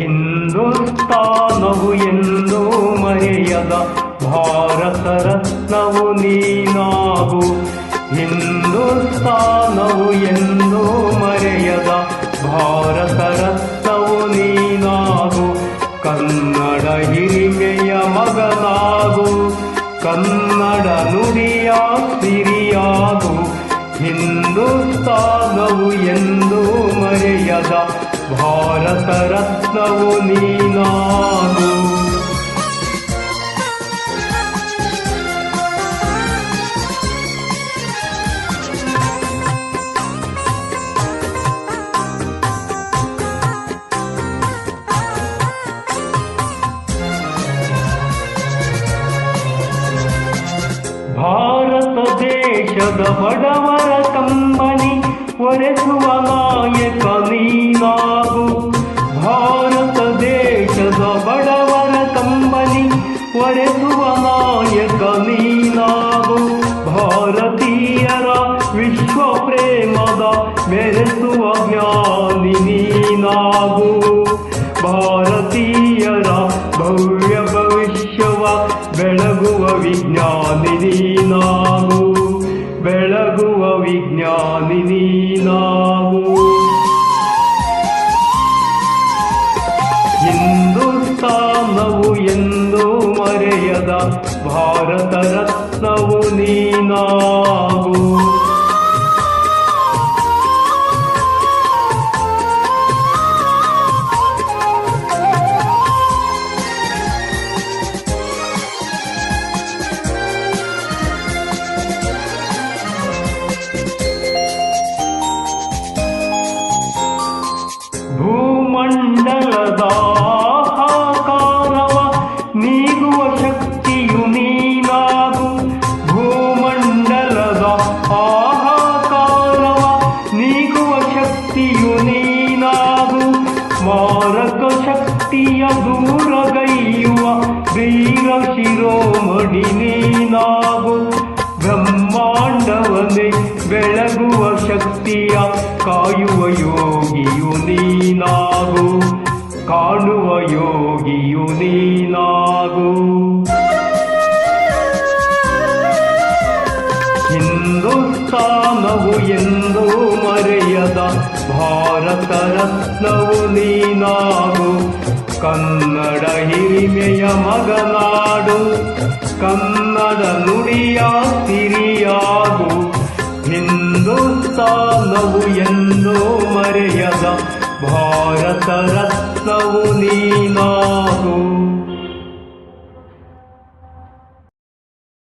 ಹಿಂದೂಸ್ತಾನವು ಎಂದೂ ಮರೆಯದ ಭಾರತ ರತ್ನವು ನೀನಾಗು. ಹಿಂದೂಸ್ತಾನವು ಎಂದೂ ಮರೆಯದ ಭಾರತ ರತ್ನವು ನೀನಾಗು. ಕನ್ನಡ ಹಿರಿಮೆಯ ಮಗನಾಗು, ಕನ್ನಡ ನುಡಿಯ ಸಿರಿಯಾಗು. ಹಿಂದೂಸ್ತಾನವು ಎಂದೂ ಮರೆಯದ ಭಾರತ ರತ್ನವು ನೀನಾಗು. ಭಾರತ ದೇಶದ ಬಡವರ ಕಂಬನಿ ಒರೆಸುವ ನಾಯಕ ನೀನಾಗು. ಭಾರತ ದೇಶದ ಬಡವರ ಕಂಬನಿ ಒರೆಸುವ ನಾಯಕ ನೀನಾಗು. ಭಾರತೀಯರ ವಿಶ್ವ ಪ್ರೇಮದ ಮೆರೆಸುವ ಜ್ಞಾನಿ ನೀನಾಗು. ಭಾರತೀಯರ ಭವ್ಯ ಭವಿಷ್ಯವ ಬೆಳಗುವ ವಿಜ್ಞಾನಿ ನೀನಾಗು. ಬೆಳಗುವ ವಿಜ್ಞಾನಿ ನೀನಾಗು. ಹಿಂದೂಸ್ತಾನವು ಎಂದೂ ಮರೆಯದ ಭಾರತ ರತ್ನವು ನೀನಾಗು. ಭೂಮಂಡಲದ ಹಾಹಾಕಾರವ ನೀಗುವ ಶಕ್ತಿಯು ನೀನಾಗು. ಭೂಮಂಡಲದ ಹಾಹಾಕಾರವ ನೀಗುವ ಶಕ್ತಿಯು ನೀನಾಗು. ಮಾರಕ ಶಕ್ತಿಯ ದೂರಗೈಯುವ ವೀರ ಶಿರೋಮಣಿ ನೀನಾಗು. ಬ್ರಹ್ಮಾಂಡವನ್ನೇ ಬೆಳಗುವ ಶಕ್ತಿಯ ಕಾಯುವ ಯೋಗಿಯು ನೀನಾಗು. ಕಾಣುವ ಯೋಗಿಯು ನೀನಾಗು. ಹಿಂದೂಸ್ತಾನವು ಎಂದೂ ಮರೆಯದ ಭಾರತ ರತ್ನವು ನೀನಾಗು. ಕನ್ನಡ ಹಿರಿಮೆಯ ಮಗನಾಡು, ಕನ್ನಡ ನುಡಿಯ ಸಿರಿಯಾಗು. ಹಿಂದೂಸ್ತಾನವು ಎಂದೂ ಮರೆಯದ ಭಾರತ ರತ್ನವು ನೀನಾಗು.